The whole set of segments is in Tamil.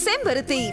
செம்பருத்தி.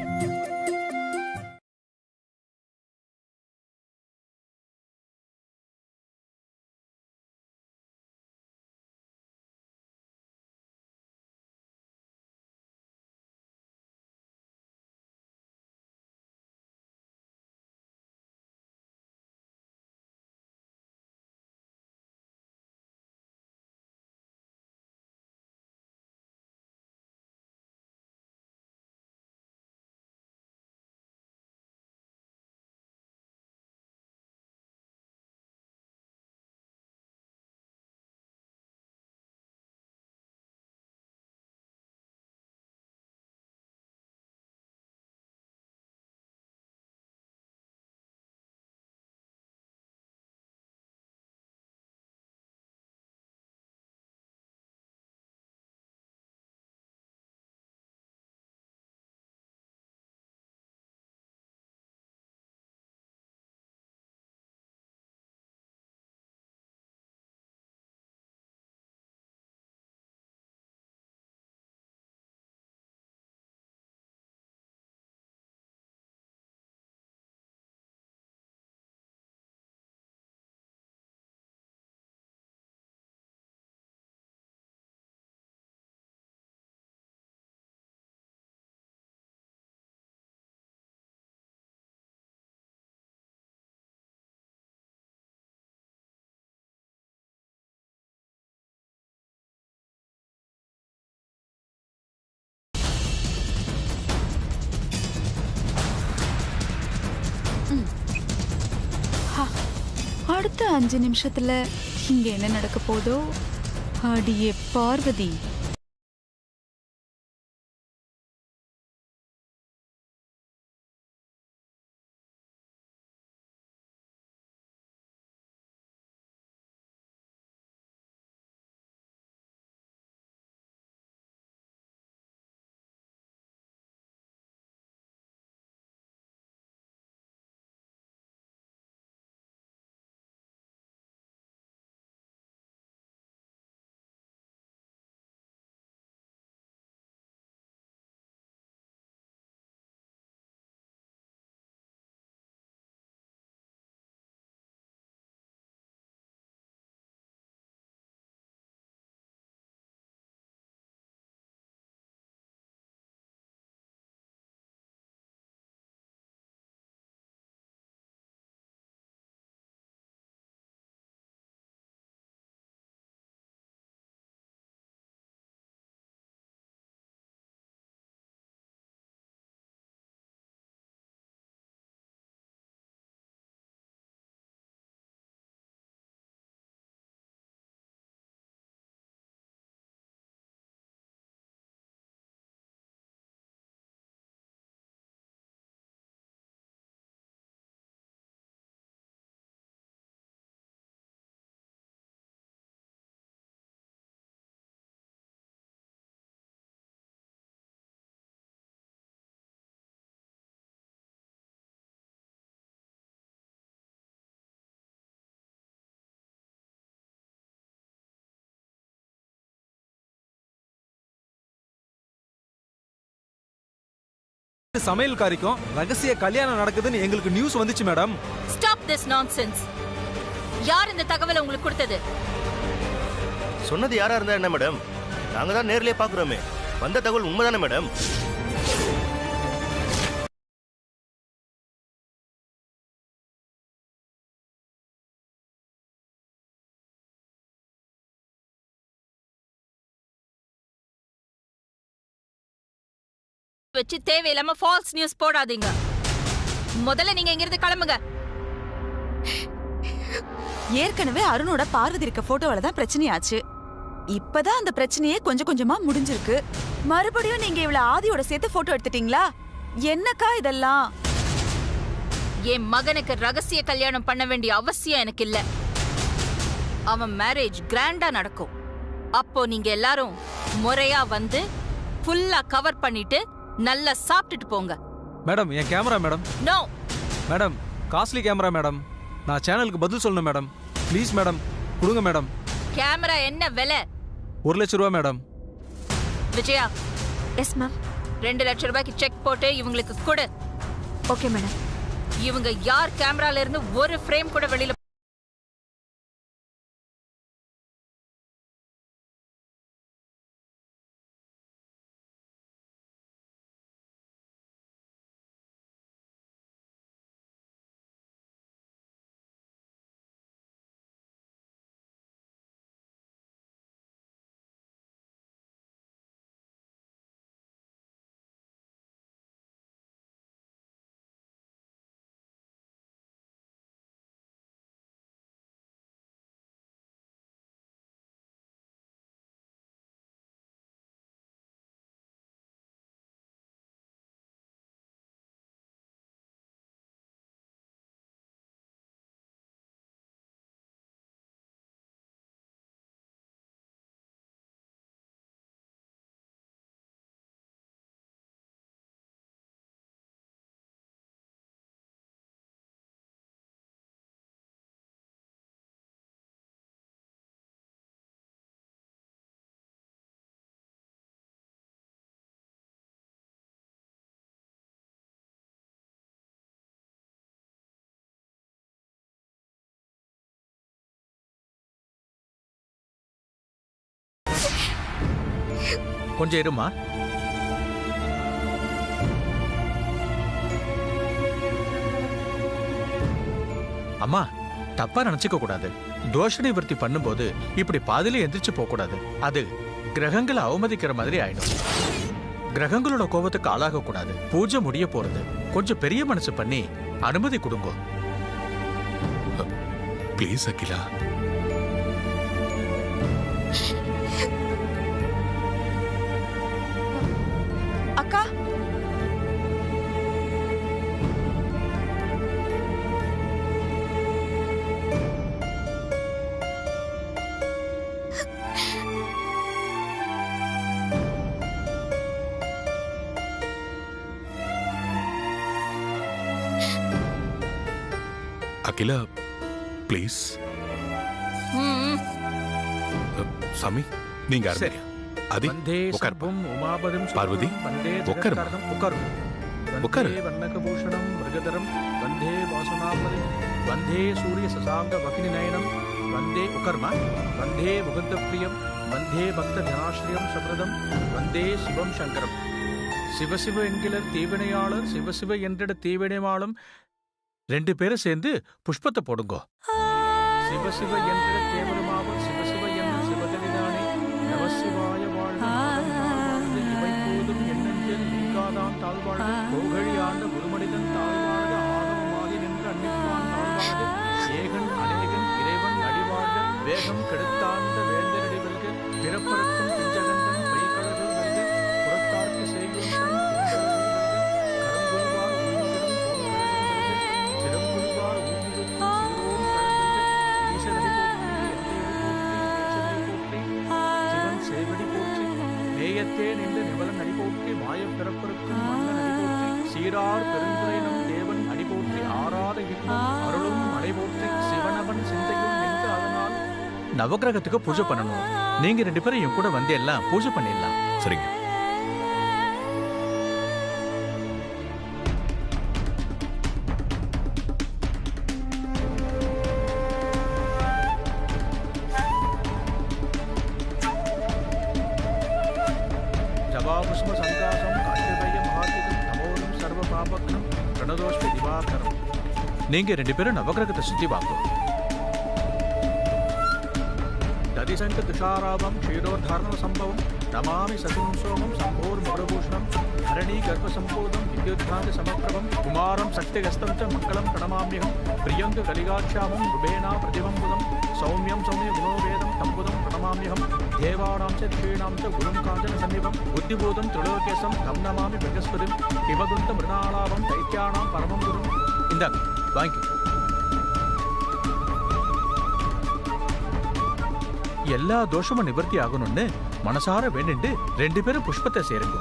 அடுத்த 5 நிமிஷத்துல இங்க என்ன நடக்க போதோ? அடியே பார்வதி, சமையல்காரிக்கும் ரகசிய கல்யாணம் நடக்குதுன்னு எங்களுக்கு நியூஸ் வந்துச்சு மேடம். Stop this nonsense. யார் இந்த தகவலை உங்களுக்கு கொடுத்தது? சொன்னது யாரா இருந்தா என்ன மேடம்? நாங்க தான் நேர்லயே பாக்குறோமே. வந்த தகவல் உண்மைதானே மேடம்? வச்சு தேவையில்லாம ஃபால்ஸ் நியூஸ் போடாதீங்க. முதல்ல நீங்க இங்க இருந்து கிளம்புங்க. ஏற்கனவே அருணோட பார்வதி இருக்க போட்டோவால தான் பிரச்சனையாச்சு. இப்பதான் அந்த பிரச்சனையே கொஞ்சம் கொஞ்சமா முடிஞ்சிருக்கு. மறுபடியும் நீங்க இவள ஆதியோட சேர்த்து போட்டோ எடுத்துட்டீங்களா? என்னக்கா இதெல்லாம்? என் மகனுக்கு ரகசிய கல்யாணம் பண்ண வேண்டிய அவசியம் எனக்கு இல்ல. அவன் மேரேஜ் கிராண்டா நடக்கும். அப்போ நீங்க எல்லாரும் முறையா வந்து ஃபுல்லா கவர் பண்ணிட்டு நல்லா சாப்பிட்டுட்டு போங்க. மேடம் என் camera madam. No madam costly camera madam. நான் சேனலுக்கு பதில் சொல்லணும் மேடம். ப்ளீஸ் மேடம் கொடுங்க மேடம். கேமரா என்ன விலை? 1 லட்சம் ரூபா மேடம். விஜயா. Yes ma'am. 2 லட்சம் ரூபாய்க்கு செக் போட்டு இவங்களுக்கு கொடு. Okay madam. இவங்க யார் கேமரால இருந்து ஒரு ஃப்ரேம் கூட வெளியில கொஞ்சம் இருமா. அம்மா, தப்பா நினைச்சுக்க கூடாது. தோஷ நிவர்த்தி பண்ணும்போது இப்படி பாதியில எந்திரிச்சு போக கூடாது. அது கிரகங்களை அவமதிக்கிற மாதிரி ஆயிடும். கிரகங்களோட கோபத்துக்கு ஆளாக கூடாது. பூஜை முடிய போறது. கொஞ்சம் பெரிய மனசு பண்ணி அனுமதி கொடுங்க. ப்ளீஸ் அகிலா. அக்கா, அகிலா ப்ளீஸ். சாமி நீங்க சரி. அதி வந்தே உட்கார். சர்வம் உமாபதம் பார்வதி, வந்தே உட்காரு. ஜெகத்காரணம். உட்காரு. உட்காரு. வந்தே வர்ணகபூஷணம் மிருகதரம் வந்தே வாசுனாமதி வந்தே சூரிய சசாங்க வகினி நயனம் வந்தே உட்காருமா. வந்தே முகுந்த பிரியம் வந்தே பக்த ஜனாஸ்ரீயம் சப்ரதம் வந்தே சிவம் சங்கரம். சிவசிவ என்கிற தீவினையாளர் சிவசிவ என்றிட தீவினையாளும் 2 பேரும் சேர்ந்து புஷ்பத்தை போடுங்கோ. சிவசிவ என்றிட தேவருமாவர் சிவசிவ என்ன சிவகலிதானே நமசிவாய வாழ்க இவை போதும் என்னெஞ்சில் நீங்காதான் தாழ்வாழ்க கோகழி ஆண்ட குருமனிதன் தாழ்வாழ்க ஆணவமாகி நின்று அன்னிப்பான் தாழ்வாழ்க ஏகன் அநேகன் இறைவன் அடிவாழ்க வேகம் கெடுத்தாண்ட வேந்தரடி வெல்க பிறப்பறக்கும் பிஞ்சகந்தன் பைக்கடல் வெல்க புறத்தார்க்கு செய்யும் கரங்குள்வார் ஊர்வலம் சிறங்குள்வார் ஊர்வலம் சிரோம் கடந்தது ஈசனடி சேவடி போற்றி நேயத்தே நின்று நிவலன் அடி போற்றி மாயப் பிறப்பருக்கும் மன்னன் அடி போற்றி சீரார் பெருந்துரைனம் தேவன் அடி போற்றி ஆறாத இன்பம் அருளும் அடை போற்றி சிவனவன் சிந்தையும் நின்று அதனால் நவகிரகத்துக்கு பூஜை பண்ணணும். நீங்க 2 பேரும் என் கூட வந்து எல்லாம் பூஜை பண்ணிடலாம். சரிங்க. ஜபாபுஷ்ம சங்காசம் காட்டுபயம் மகாதிகம் தமோரும் சர்வ பாபக்னம் பிரணதோஷ்மி திவாகரம். நீங்க 2 பேரும் நவகிரகத்தை சுத்தி வாங்க. ததிசங்க துஷாராபம் க்ஷீரோத்தாரண சம்பவம் நமாமி சசிம் சோமம் சம்போர் முகபூஷணம் ஹரணி கர்ப்ப சம்போதம் வித்யுத்காந்த சமப்பிரபம் குமாரம் சக்திகஸ்தம் ச மங்களம் பிரணமாமியம் பிரியங்க கலிகாட்சாமம் குபேனா பிரதிபம்புதம் சௌமியம் சௌமிய குணோவேதம் தம்புதம் பிரணமாமியம் தேவானாம் ச ரிஷீணாம் ச குரும் காஞ்சன சன்னிபம் புத்திபூதம் திரிலோகேசம் தம் நமாமி பிரகஸ்பதிம் கிவகுந்த மிருணாலாபம் தைத்யானாம் பரமம் குரும். இந்தாங்க வாங்கி. எல்லா தோஷமும் நிவர்த்தி ஆகணும்னு மனசார வேண்டிண்டு 2 பேரும் புஷ்பத்தை சேருங்க.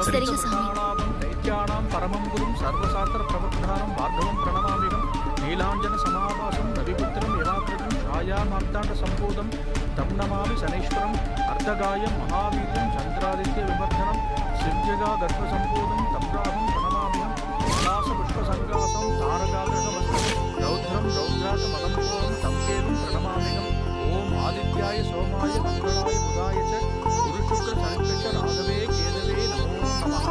சரிங்க சாமி. தைத்யானாம் பரமம் குரும் சர்வசாஸ்திர பிரபுத்தானம் பார்கவம் பிரணமாமிகம் நீலாஞ்சன சமாபாசம் ரவிபுத்திரம் யவாக்கிருதம் ஷாயா மார்த்தாண்ட சம்பூதம் தம் நமாமி சனீஸ்வரம் அர்த்தகாயம் மகாவீரம் சந்திர சந்திராதித்ய விவர்த்தனம் சிவ்யகா கர்ப்ப சம்பூதம் தம்ராகம் பிரணமாமியம் பிரகாச புஷ்ப சங்காசம் தாரகாகிரக வஸ்திரம் ரௌத்ரம் ரௌத்ராக மகம்போகம் தம்கேதும் பிரணமாமிகம் ஓம் ஆதித்யாய சோமாய மங்களாய புதாய ச குரு சுக்ர சனிச்ச ராகவே கேதவே நமோ நமः.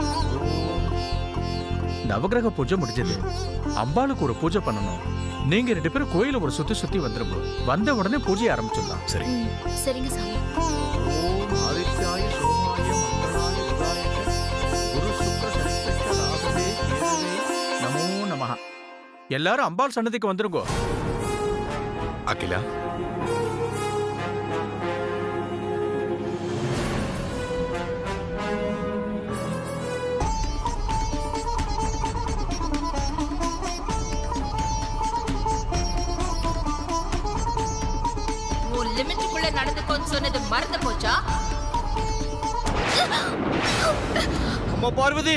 நவகிரக பூஜை முடிஞ்சது. அம்பாளுக்கு ஒரு பூஜை பண்ணணும். நீங்க 2 பேரும் கோயில ஒரு சுத்தி வந்துருங்க. வந்த உடனே பூஜையை ஆரம்பிச்சிடலாம். சரி. சரிங்க சாமி. ஓம் ஆதித்யாய சோமாய மங்களாய புதாய ச குரு சுக்ர சனிச்ச ராகவே கேதவே நமோ நமः. எல்லாரும் அம்பாள் சன்னதிக்கு வந்துருங்க. அகிலா, உன் லிமிட்டுக்குள்ள நடந்துக்கோன்னு சொன்னது மறந்து போச்சா? அம்மா பார்வதி,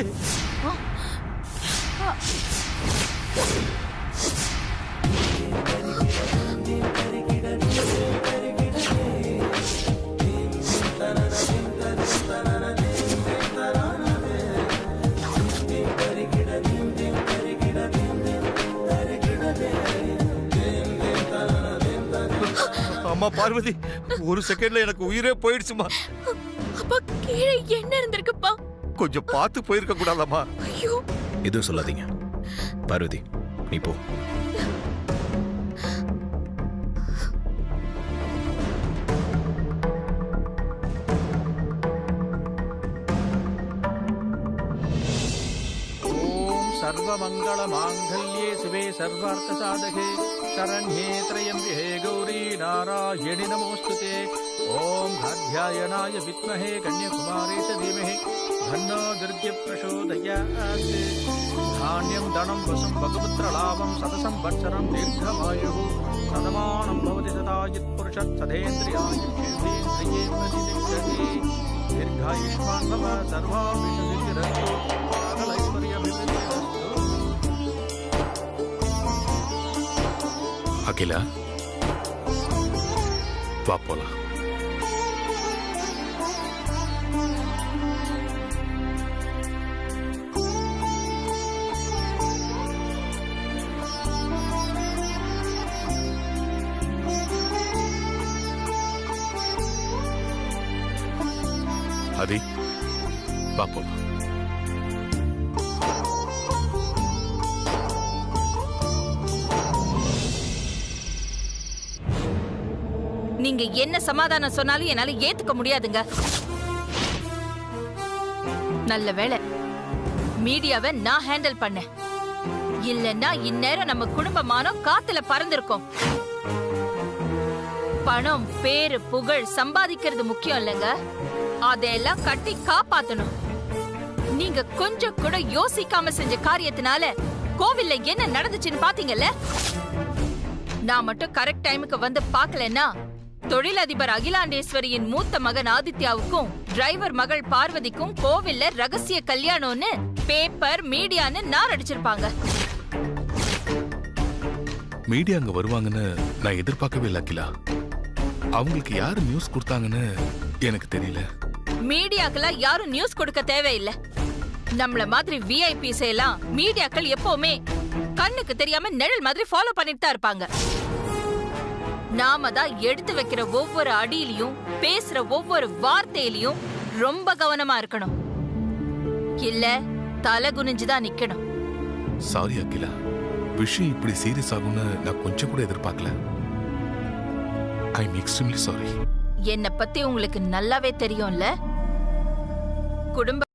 அம்மா பார்வதி, ஒரு செகண்ட்ல எனக்கு உயிரே போயிடுச்சுமா. அப்பா கீழே என்ன இருந்திருக்குப்பா? கொஞ்சம் பார்த்து போயிருக்க கூடாதாம்மா? ஐயோ, எதுவும் சொல்லாதீங்க. பார்வதி, நீ போ. ஓம் சர்வமங்கள மாங்கல்யே சிவே சர்வார்த்த சாதகே சரண்யே த்ரயம்பிகே கௌரி நாராயணி நமோஸ்துதே. ஓம் காத்யாயனாய வித்மஹே கன்யகுமாரே ச தீமஹி தன்னோ துர்கே பிரசோதயாத். தானியம் தனம் வசம் பகவத்ரலாபம் சதசம் வத்சரம் தீர்க்கமாயுः சதமானம் பவதி சதாயித் புருஷத் சதேந்திரியாயுஷ்யேந்திரியே மதிதிஷ்யதி. தீர்காயுஷ்மான் பவ சர்வாபிஷதிரஸ்து சகலைஸ்வர்யபிவிருத்திரஸ்து. அகிலா, வா போலாம். அதி, வா போலாம். நீங்க என்ன சமாதானம் சொன்னாலும் என்னால ஏத்துக்க முடியாதுங்க. நல்ல வேளை மீடியாவை நான் ஹேண்டில் பண்ணேன். இல்லன்னா இந்நேரம் நம்ம குடும்பமானம் காத்துல பறந்திருக்கோம். பணம், பேரு, புகழ் சம்பாதிக்கிறது முக்கியம் இல்லைங்க. அதெல்லாம் கட்டி காப்பாத்தணும். நீங்க கொஞ்சம் கூட யோசிக்காம செஞ்ச காரியத்தினால கோவில்ல என்ன நடந்துச்சுன்னு பாத்தீங்கல்ல. நான் மட்டும் கரெக்ட் டைமுக்கு வந்து பாக்கலன்னா தொழிலதிபர் அகிலாண்டேஸ்வரியின் மூத்த மகன் ஆதித்யாவுக்கும் டிரைவர் மகள் பார்வதிக்கும் கோவில்ல ரகசிய கல்யாணம்னு பேப்பர் மீடியான்னு நார் அடிச்சிருப்பாங்க. மீடியா அங்க வருவாங்கன்னு நான் எதிர்பார்க்கவே இல்லை அகிலா. அவங்களுக்கு யாரு நியூஸ் கொடுத்தாங்கன்னு எனக்கு தெரியல. மீடியாக்கெல்லாம் யாரும் நியூஸ் கொடுக்க தேவையில்லை. நம்மள மாதிரி விஐபிஸ் எல்லாம் மீடியாக்கள் எப்பவுமே கண்ணுக்கு தெரியாம நிழல் மாதிரி ஃபாலோ பண்ணிட்டு தான் இருப்பாங்க. நாம தான் எடுத்து வைக்கிற ஒவ்வொரு அடியிலையும் பேசுற ஒவ்வொரு வார்த்தையிலையும் ரொம்ப கவனமா இருக்கணும். இல்ல தலை குனிஞ்சுதான் நிக்கணும். சாரி அகிலா, விஷயம் இப்படி சீரியஸ் ஆகும்னு நான் கொஞ்சம் கூட எதிர்பார்க்கல. I am extremely sorry. என்னை பத்தி உங்களுக்கு நல்லாவே தெரியும்ல. குடும்ப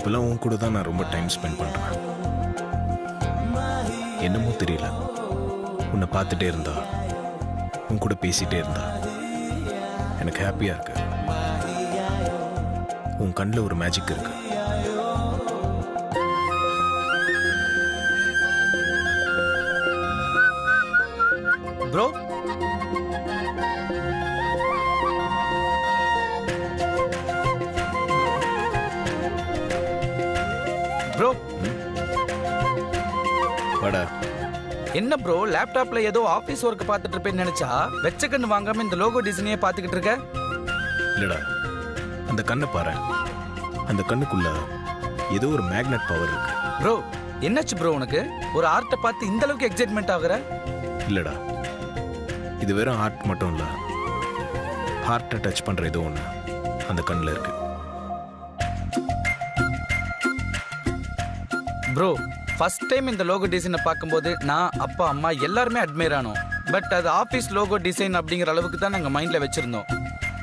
இப்பெல்லாம் உன் கூட தான் நான் ரொம்ப டைம் ஸ்பெண்ட் பண்றேன். என்னமோ தெரியல, உன்னை பார்த்துட்டே இருந்தா, உன் கூட பேசிட்டே இருந்தா எனக்கு ஹாப்பியா இருக்கு. உன் கண்ணில் ஒரு மேஜிக் இருக்கு. ப்ரோ ப்ரோ வாடா. என்ன ப்ரோ, லேப்டாப்ல ஏதோ ஆபீஸ் ஒர்க் பார்த்துட்டு இருப்பேன்னு நினைச்சா வெச்ச கண்ணு வாங்காம இந்த லோகோ டிசைனையே பார்த்துக்கிட்டு இருக்க. இல்லடா, அந்த கண்ணை பாரு. அந்த கண்ணுக்குள்ள ஏதோ ஒரு மேக்னெட் பவர் இருக்கு. ப்ரோ என்னாச்சு ப்ரோ உனக்கு? ஒரு ஆர்ட்டை பார்த்து இந்த அளவுக்கு எக்ஸைட்மெண்ட் ஆகுற? இல்லடா, இது வெறும் ஆர்ட் மட்டும் இல்ல, ஹார்ட்டை டச் பண்ற ஏதோ ஒன்று அந்த கண்ணில் இருக்கு. ப்ரோ ஃபர்ஸ்ட் டைம் இந்த லோகோ டிசைனை பார்க்கும்போது நான், அப்பா, அம்மா எல்லாருமே அட்மையர் ஆனோம். பட் அது ஆஃபீஸ் லோகோ டிசைன் அப்படிங்கிற அளவுக்கு தான் நாங்கள் மைண்டில் வச்சுருந்தோம்.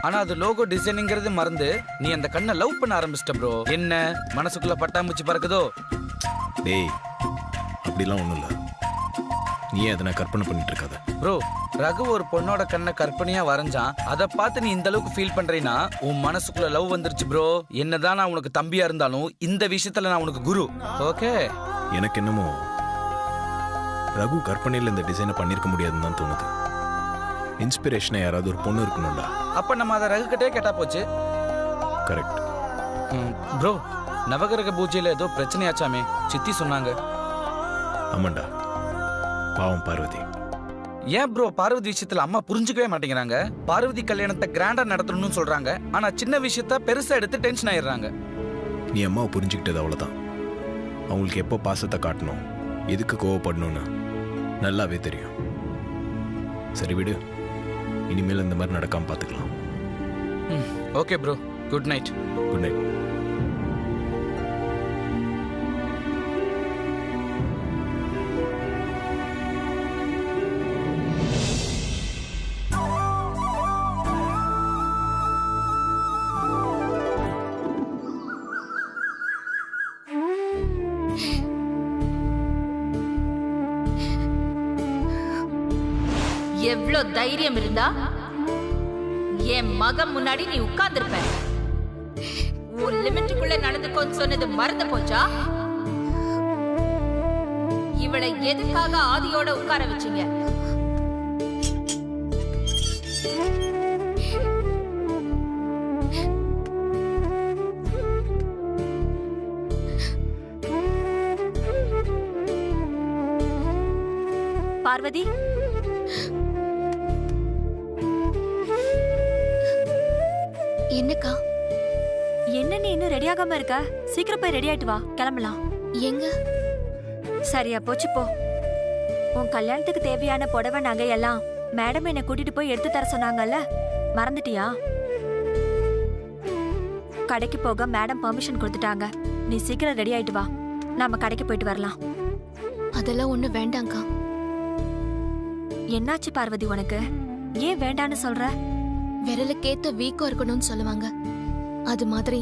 ஆனால் அது லோகோ டிசைனுங்கிறது மறந்து நீ அந்த கண்ணை லவ் பண்ண ஆரம்பிச்சிட்ட ப்ரோ. என்ன மனசுக்குள்ளே பட்டாம்பூச்சி பறக்குதோ? டேய், அப்படிலாம் ஒன்றும் இல்லை, நீ அதை நான் கற்பனை பண்ணிட்டு இருக்காத. ப்ரோ ரகு ஒரு பொண்ணோட கண்ணை கற்பனையாக வரைஞ்சான், அதை பார்த்து நீ இந்த அளவுக்கு ஃபீல் பண்ணுறீன்னா உன் மனசுக்குள்ளே லவ் வந்துருச்சு ப்ரோ. என்னதான் நான் உனக்கு தம்பியாக இருந்தாலும் இந்த விஷயத்தில் நான் உனக்கு குரு. ஓகே, எனக்கு என்னமோ ரகு கற்பனையில் இந்த டிசைனை பண்ணியிருக்க முடியாதுன்னு தான் தோணுது. இன்ஸ்பிரேஷனை யாராவது ஒரு பொண்ணு இருக்கணும்டா. அப்போ நம்ம அதை ரகு கிட்டே கேட்டா போச்சு. கரெக்ட். ப்ரோ நவகிரக பூஜையில் ஏதோ பிரச்சனையாச்சாமே, சித்தி சொன்னாங்க. ஆமாண்டா, பாவம் பார்வதி. ஏன் ப்ரோ பார்வதி விஷயத்துல அம்மா புரிஞ்சுக்கவே மாட்டேங்கிறாங்க? பார்வதி கல்யாணத்தை கிராண்டா நடத்தணும்னு சொல்றாங்க, ஆனா சின்ன விஷயத்த பெருசா எடுத்து டென்ஷன் ஆயிடுறாங்க. நீ அம்மாவை புரிஞ்சுக்கிட்டது அவ்வளோதான். அவங்களுக்கு எப்போ பாசத்தை காட்டணும், எதுக்கு கோவப்படணும்னு நல்லாவே தெரியும். சரி விடு, இனிமேல் இந்த மாதிரி நடக்காம பார்த்துக்கலாம். Okay bro, good night. Good night. எவ்ளோ தைரியம் இருந்தா என் மகன் முன்னாடி நீ உட்கார்ந்திருப்ப? ஒரு லிமிட்டுக்குள்ள நடந்துக்கோன்னு சொன்னது மறந்து போச்சா? இவளை எதுக்காக ஆதியோட உட்கார வச்சீங்க? பார்வதி, என்னக்கா? என்ன நீ இன்னும் ரெடி ஆகாம இருக்க? சீக்கிரம் போய் ரெடி ஆயிட்டு வா, கிளம்பலாம். எங்க? சரியா போச்சு போ. உன் கல்யாணத்துக்கு தேவையான புடவை நகை எல்லாம் மேடம் என்னை கூட்டிட்டு போய் எடுத்து தர சொன்னாங்கல்ல, மறந்துட்டியா? கடைக்கு போக மேடம் பெர்மிஷன் கொடுத்துட்டாங்க. நீ சீக்கிரம் ரெடி ஆயிட்டு வா, நாம கடைக்கு போயிட்டு வரலாம். அதெல்லாம் ஒண்ணு வேண்டாங்க்கா. என்னாச்சு பார்வதி உனக்கு? ஏன் வேண்டான்னு சொல்ற? விரலுக்கேத்த வீக்கம் இருக்கணும்னு சொல்லுவாங்க. அது மாதிரி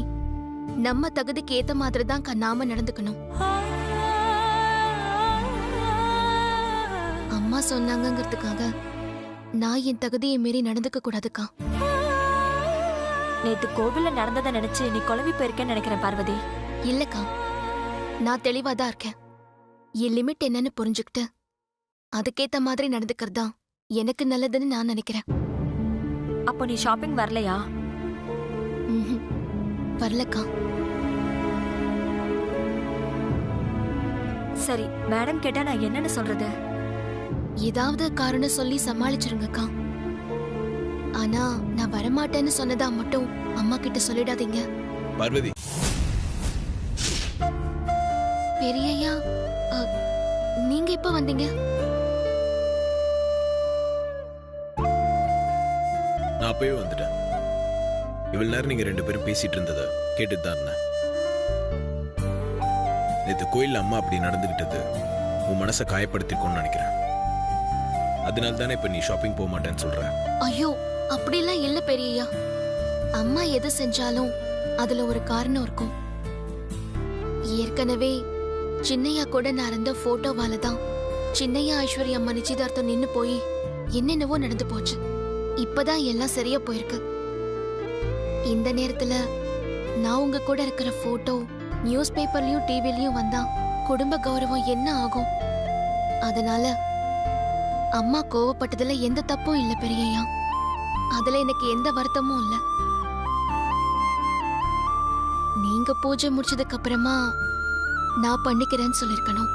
நம்ம தகுதிக்கு ஏத்த மாதிரி தான் நாம நடந்துக்கணும். அம்மா சொன்னாங்கிறதுக்காக நான் என் தகுதியை மீறி நடந்துக்க கூடாதுக்கா. நேத்து கோவில்ல நடந்ததை நினைச்சு நீ குழம்பி போயிருக்கேன்னு நினைக்கிறேன் பார்வதி. இல்லக்கா, நான் தெளிவா தான் இருக்கேன். என் லிமிட் என்னன்னு புரிஞ்சுக்கிட்டு அதுக்கேத்த மாதிரி நடந்துக்கிறதா எனக்கு நல்லதுன்னு நான் நினைக்கிறேன். அப்போ நீ ஷாப்பிங் வரலையா? வரலக்கா. சரி, மேடம் கேட்டா நான் என்னன்னு சொல்றது? ஏதாவது காரணம் சொல்லி சமாளிச்சிருங்கக்கா. ஆனா நான் வரமாட்டேன்னு சொன்னதா மட்டும் அம்மா கிட்ட சொல்லிடாதீங்க. பார்வதி, பெரியய்யா, நீங்க எப்ப வந்தீங்க? நான் அப்பவே வந்துட்டேன். இவ்வளவு நேரம் நீங்க ரெண்டு பேரும் பேசிட்டு இருந்ததை கேட்டுட்டு தான் இருந்தேன். நேற்று கோயில்ல அம்மா அப்படி நடந்துகிட்டது உன் மனசை காயப்படுத்திருக்கோன்னு நினைக்கிறேன். அதனால தானே இப்ப நீ ஷாப்பிங் போக மாட்டேன்னு சொல்ற. ஐயோ, அப்படிலாம் இல்ல பெரியய்யா. அம்மா எது செஞ்சாலும் அதுல ஒரு காரணம் இருக்கும். ஏற்கனவே சின்னையா கூட நான் இருந்த போட்டோவால தான் சின்னையா ஐஸ்வர்யா அம்மா நிச்சயதார்த்தம் நின்னு போய் என்னென்னவோ நடந்து போச்சு. இப்பதான் எல்லாம் சரியா போயிருக்கு. இந்த நேரத்துல நான் உங்க கூட இருக்கிற போட்டோ நியூஸ் பேப்பர்லயும் டிவிலயும் வந்தா குடும்ப கௌரவம் என்ன ஆகும்? அதனால அம்மா கோவப்பட்டதுல எந்த தப்பும் இல்ல பெரியய்யா. அதுல எனக்கு எந்த வருத்தமும் இல்ல. நீங்க பூஜை முடிச்சதுக்கு அப்புறமா நான் பண்ணிக்கிறேன்னு சொல்லிருக்கணும்.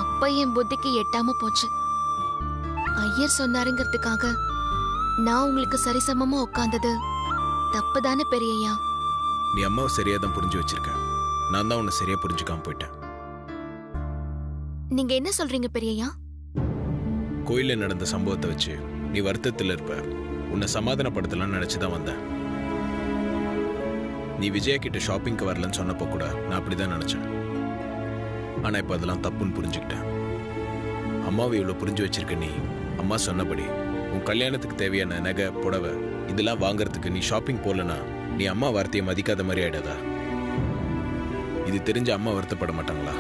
அப்ப என் புத்திக்கு எட்டாம போச்சு. ஐயர் சொன்னாருங்கிறதுக்காக நான் உங்களுக்கு சரிசமமா உட்கார்ந்தது தப்புதானே பெரியய்யா? நீ அம்மாவை சரியா தான் புரிஞ்சு வச்சிருக்க. நான் தான் உன்னை சரியா புரிஞ்சுக்காம போயிட்டேன். நீங்க என்ன சொல்றீங்க பெரியய்யா? கோயில்ல நடந்த சம்பவத்தை வச்சு நீ வருத்தத்தில் இருப்ப. உன்னை சமாதானப்படுத்தலாம்னு நினைச்சுதான் வந்தேன். நீ விஜயா கிட்ட ஷாப்பிங்க்கு வரலன்னு சொன்னப்போ கூட நான் அப்படிதான் நினைச்சேன். ஆனா இப்ப அதெல்லாம் தப்புன்னு புரிஞ்சுக்கிட்டேன். அம்மாவை இவ்வளவு புரிஞ்சு வச்சிருக்க நீ அம்மா சொன்னபடி உன் கல்யாணத்துக்கு தேவையான நகை புடவை இதெல்லாம் வாங்கறதுக்கு நீ ஷாப்பிங் போலனா நீ அம்மா வார்த்தையை மதிக்காத மாதிரி ஆயிடாதா? இது தெரிஞ்ச அம்மா வருத்தப்பட மாட்டாங்களா?